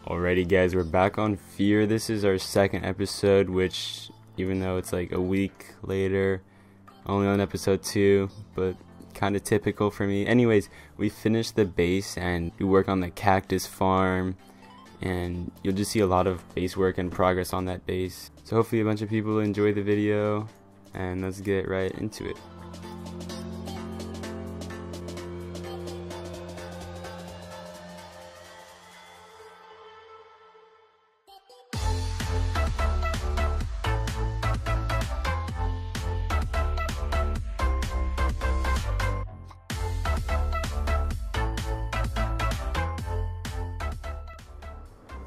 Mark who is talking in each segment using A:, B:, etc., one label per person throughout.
A: Alrighty guys, we're back on Fear. This is our second episode, which even though it's like a week later, only on episode 2, but kind of typical for me. Anyways, we finished the base and we work on the cactus farm, and you'll just see a lot of base work and progress on that base. So hopefully a bunch of people enjoy the video, and let's get right into it.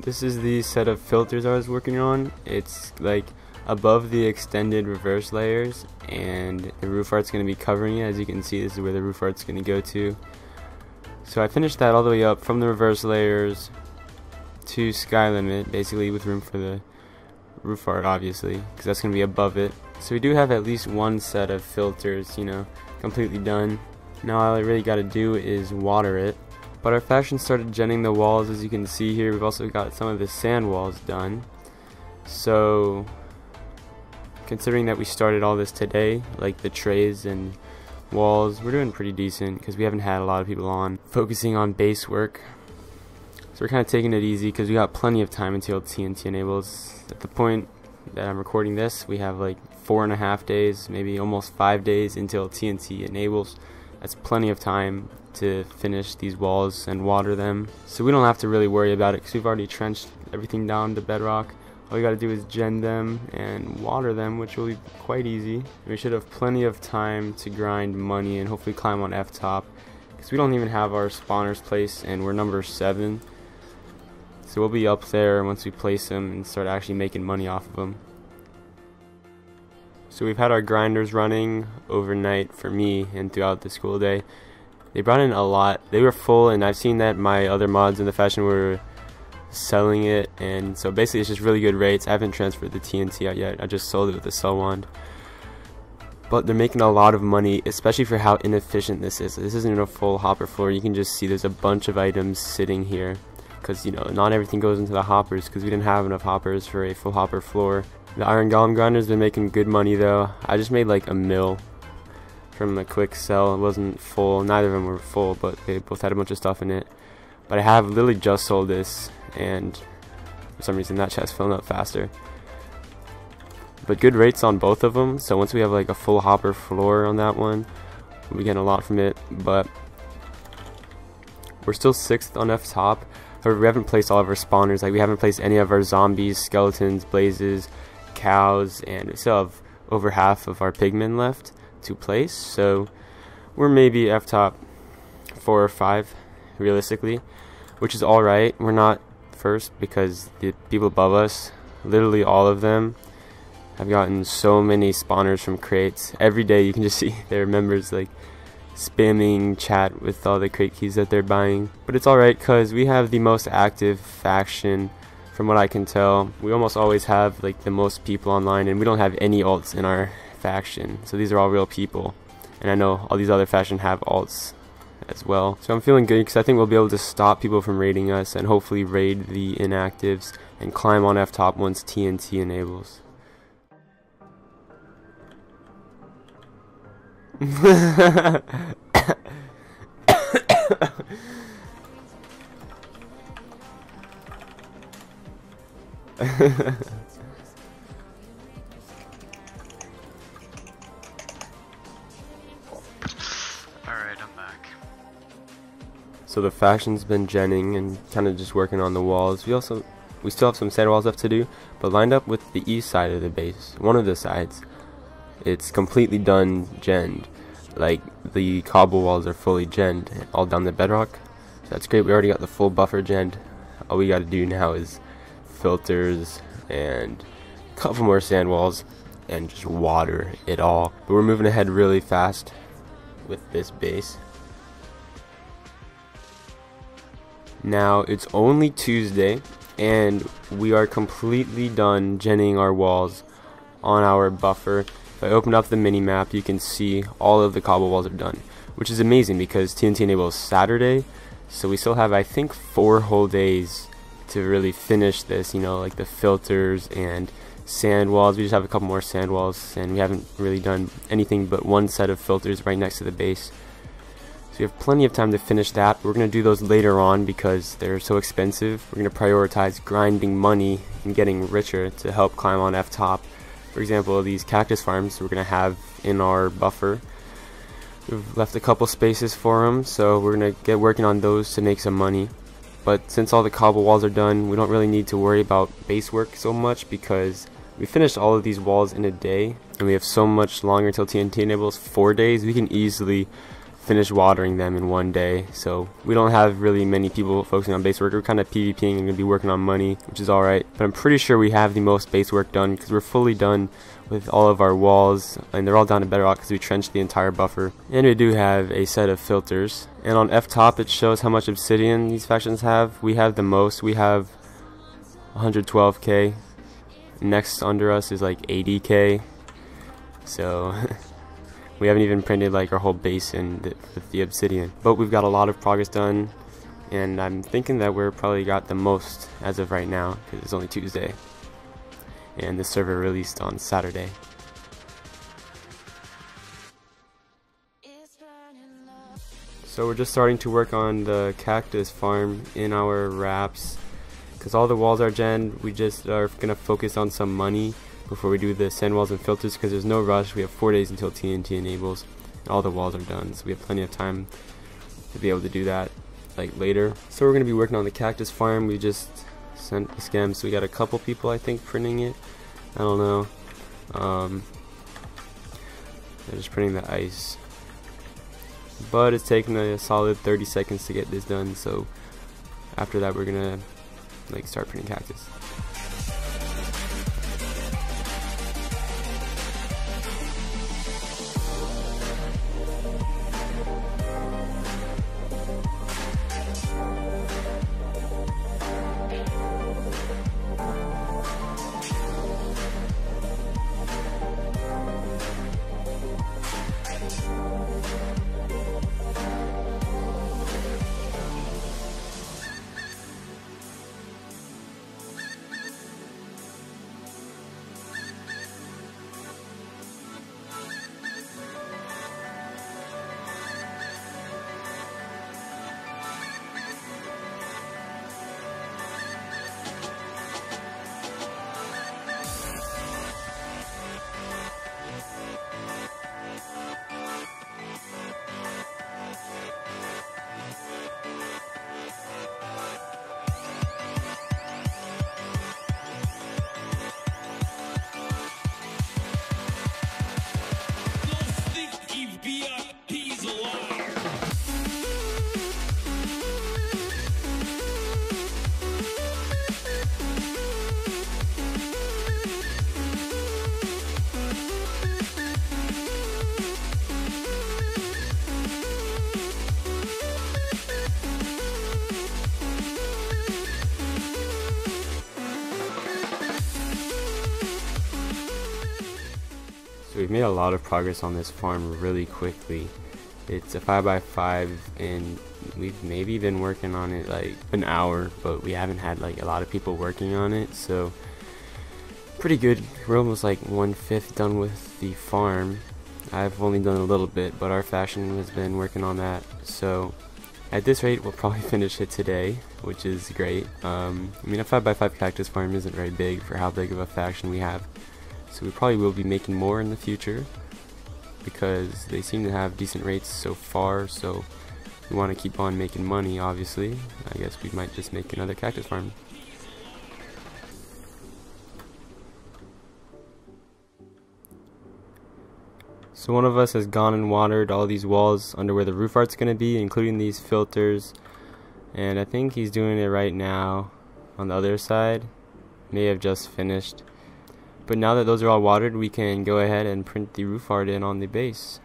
A: This is the set of filters I was working on. It's like above the extended reverse layers, and the roof art's going to be covering it. As you can see, this is where the roof art's going to go to. So I finished that all the way up from the reverse layers to sky limit, basically with room for the roof art, obviously, because that's going to be above it. So we do have at least one set of filters, you know, completely done. Now all I really got to do is water it. But our faction started genning the walls, as you can see here. We've also got some of the sand walls done. So, considering that we started all this today, like the trays and walls, we're doing pretty decent because we haven't had a lot of people on focusing on base work. So we're kind of taking it easy because we got plenty of time until TNT enables. At the point that I'm recording this, we have like 4.5 days, maybe almost 5 days until TNT enables. That's plenty of time to finish these walls and water them, so we don't have to really worry about it because we've already trenched everything down to bedrock. All we gotta do is gen them and water them, which will be quite easy. We should have plenty of time to grind money and hopefully climb on F-top, because we don't even have our spawners placed and we're number 7, so we'll be up there once we place them and start actually making money off of them. So we've had our grinders running overnight for me and throughout the school day. They brought in a lot. They were full, and I've seen that my other mods in the faction were selling it, and so basically it's just really good rates. I haven't transferred the TNT out yet. I just sold it with the sell wand. But they're making a lot of money, especially for how inefficient this is. This isn't a full hopper floor. You can just see there's a bunch of items sitting here because, you know, not everything goes into the hoppers because we didn't have enough hoppers for a full hopper floor. The iron golem grinders been making good money though. I just made like a mil from a quick sell. It wasn't full, neither of them were full, but they both had a bunch of stuff in it. But I have literally just sold this, and for some reason that chest filling up faster. But good rates on both of them, so once we have like a full hopper floor on that one, we'll be getting a lot from it. But we're still 6th on F-top. However, we haven't placed all of our spawners. Like, we haven't placed any of our zombies, skeletons, blazes, cows, and we still have over half of our pigmen left to place, so we're maybe F-top 4 or 5 realistically, which is alright. We're not first because the people above us, literally all of them, have gotten so many spawners from crates. Every day you can just see their members like spamming chat with all the crate keys that they're buying. But it's alright because we have the most active faction. From what I can tell, we almost always have like the most people online, and we don't have any alts in our faction, so these are all real people, and I know all these other faction have alts as well. So I'm feeling good because I think we'll be able to stop people from raiding us and hopefully raid the inactives and climb on F-top once TNT enables.
B: Alright, I'm back.
A: So the faction's been genning and kind of just working on the walls. We still have some sand walls left to do, but lined up with the east side of the base, one of the sides, it's completely done genned. Like, the cobble walls are fully genned all down the bedrock. So that's great. We already got the full buffer genned. All we got to do now is filters and a couple more sand walls and just water it all. But we're moving ahead really fast with this base. Now it's only Tuesday and we are completely done genning our walls on our buffer. If I open up the mini map, you can see all of the cobble walls are done, which is amazing because TNT enables Saturday, so we still have, I think, 4 whole days to really finish this, you know, like the filters and sand walls. We just have a couple more sand walls, and we haven't really done anything but one set of filters right next to the base. So we have plenty of time to finish that. We're going to do those later on because they're so expensive. We're going to prioritize grinding money and getting richer to help climb on F-top. For example, these cactus farms we're going to have in our buffer. We've left a couple spaces for them, so we're going to get working on those to make some money. But since all the cobble walls are done, we don't really need to worry about base work so much because we finished all of these walls in a day, and we have so much longer until TNT enables, 4 days. We can easily finish watering them in 1 day, so we don't have really many people focusing on base work. We're kind of PvPing and going to be working on money, which is alright, but I'm pretty sure we have the most base work done because we're fully done with all of our walls, and they're all down to bedrock because we trenched the entire buffer. And we do have a set of filters, and on F-top it shows how much obsidian these factions have. We have the most. We have 112k. Next under us is like 80k, so we haven't even printed like our whole base with the obsidian, but we've got a lot of progress done, and I'm thinking that we're probably got the most as of right now because it's only Tuesday and the server released on Saturday. So we're just starting to work on the cactus farm in our wraps because all the walls are gen. We just are gonna focus on some money before we do the sand walls and filters because there's no rush. We have 4 days until TNT enables and all the walls are done, so we have plenty of time to be able to do that like later. So we're gonna be working on the cactus farm. We just sent the scams, so we got a couple people I think printing it. I don't know. They're just printing the ice, but it's taking a solid 30 seconds to get this done, so after that we're gonna like start printing cactus. So we've made a lot of progress on this farm really quickly. It's a 5x5 and we've maybe been working on it like an hour, but we haven't had like a lot of people working on it, so pretty good. We're almost like 1/5 done with the farm. I've only done a little bit, but our faction has been working on that, so at this rate we'll probably finish it today, which is great. I mean, a 5x5 cactus farm isn't very big for how big of a faction we have, so we probably will be making more in the future because they seem to have decent rates so far, so we want to keep on making money. Obviously, I guess we might just make another cactus farm. So one of us has gone and watered all these walls under where the roof art's going to be, including these filters, and I think he's doing it right now on the other side. May have just finished. But now that those are all watered, we can go ahead and print the roof art in on the base.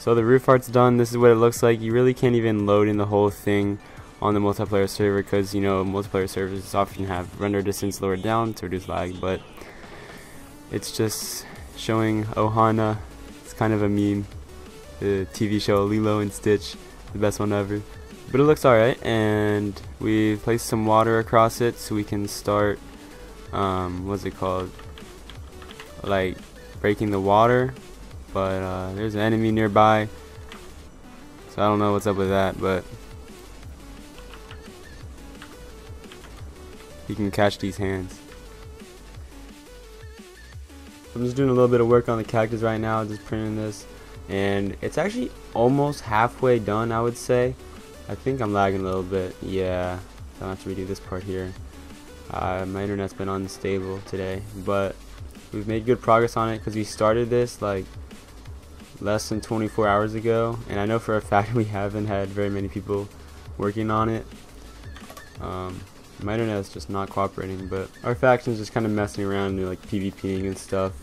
A: So the roof art's done. This is what it looks like. You really can't even load in the whole thing on the multiplayer server because, you know, multiplayer servers often have render distance lowered down to reduce lag, but it's just showing Ohana. It's kind of a meme. The TV show Lilo and Stitch, the best one ever. But it looks alright, and we placed some water across it so we can start, what's it called? Like breaking the water. But there's an enemy nearby, so I don't know what's up with that, but you can catch these hands. I'm just doing a little bit of work on the cactus right now, just printing this, and it's actually almost halfway done, I would say. I think I'm lagging a little bit. Yeah, I'll have to redo this part here. My internet's been unstable today, but we've made good progress on it because we started this like less than 24 hours ago, and I know for a fact we haven't had very many people working on it. My internet is just not cooperating, but our faction's just kind of messing around and like PvPing and stuff.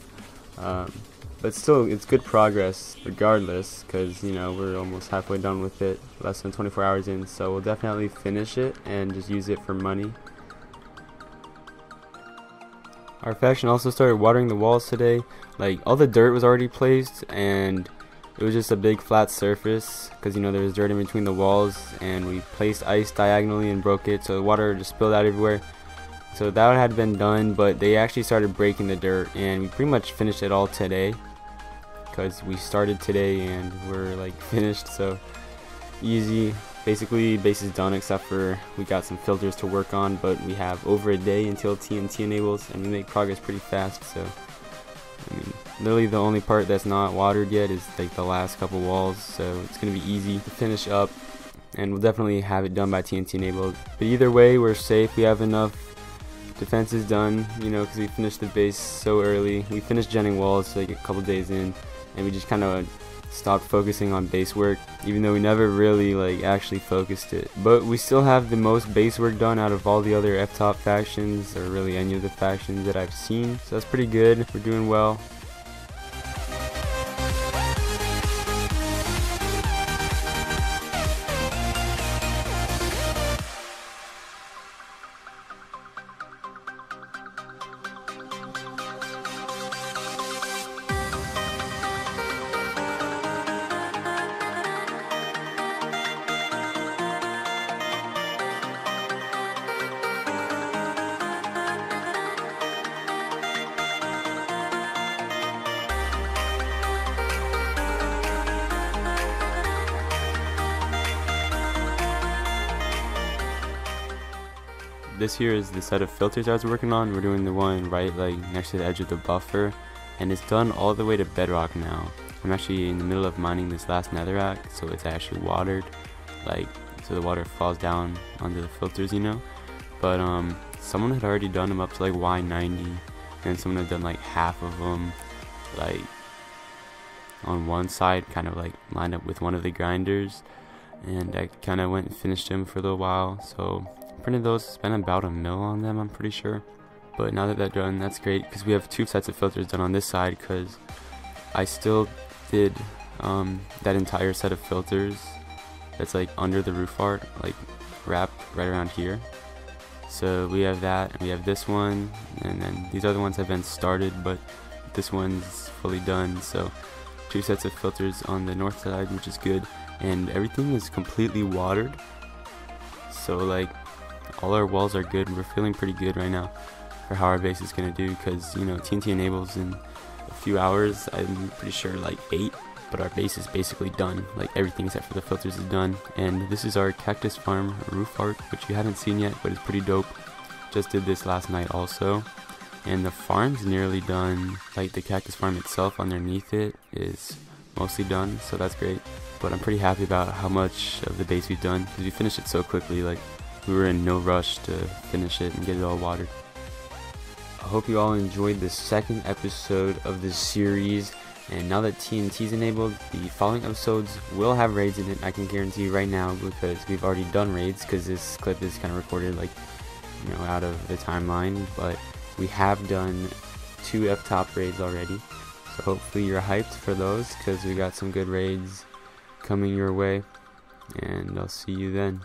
A: But still, it's good progress regardless, because, you know, we're almost halfway done with it, less than 24 hours in, so we'll definitely finish it and just use it for money. Our faction also started watering the walls today. Like, all the dirt was already placed, and it was just a big flat surface because, you know, there was dirt in between the walls, and we placed ice diagonally and broke it, so the water just spilled out everywhere. So that had been done, but they actually started breaking the dirt, and we pretty much finished it all today because we started today and we're like finished. So easy. Basically, base is done except for we got some filters to work on, but we have over a day until TNT enables, and we make progress pretty fast. So I mean, literally the only part that's not watered yet is like the last couple walls, so it's gonna be easy to finish up, and we'll definitely have it done by TNT enabled. But either way, we're safe. We have enough defenses done, you know, because we finished the base so early. We finished genning walls like a couple days in, and we just kind of stopped focusing on base work, even though we never really like actually focused it. But we still have the most base work done out of all the other F-top factions, or really any of the factions that I've seen, so that's pretty good. We're doing well. This here is the set of filters I was working on. We're doing the one right like next to the edge of the buffer, and it's done all the way to bedrock now. I'm actually in the middle of mining this last netherrack, so it's actually watered, like, so the water falls down onto the filters, you know. But someone had already done them up to like Y90, and someone had done like half of them like on one side, kind of like lined up with one of the grinders, and I kind of went and finished them for a little while. So printed those, spent about $1 mil on them, I'm pretty sure. But now that they're done, that's great, because we have 2 sets of filters done on this side, because I still did that entire set of filters that's like under the roof art, like wrapped right around here. So we have that, and we have this one, and then these other ones have been started, but this one's fully done. So 2 sets of filters on the north side, which is good, and everything is completely watered. So like all our walls are good. We're feeling pretty good right now for how our base is gonna do, because, you know, TNT enables in a few hours. I'm pretty sure like 8, but our base is basically done. Like everything except for the filters is done. And this is our cactus farm roof art, which you haven't seen yet, but it's pretty dope. Just did this last night also, and the farm's nearly done. Like the cactus farm itself underneath it is mostly done, so that's great. But I'm pretty happy about how much of the base we've done, because we finished it so quickly. Like, we were in no rush to finish it and get it all watered. I hope you all enjoyed the second episode of this series, and now that TNT's enabled, the following episodes will have raids in it. I can guarantee you right now, because we've already done raids, because this clip is kind of recorded like, you know, out of the timeline, but we have done 2 F-top raids already, so hopefully you're hyped for those, because we got some good raids. coming your way, and I'll see you then.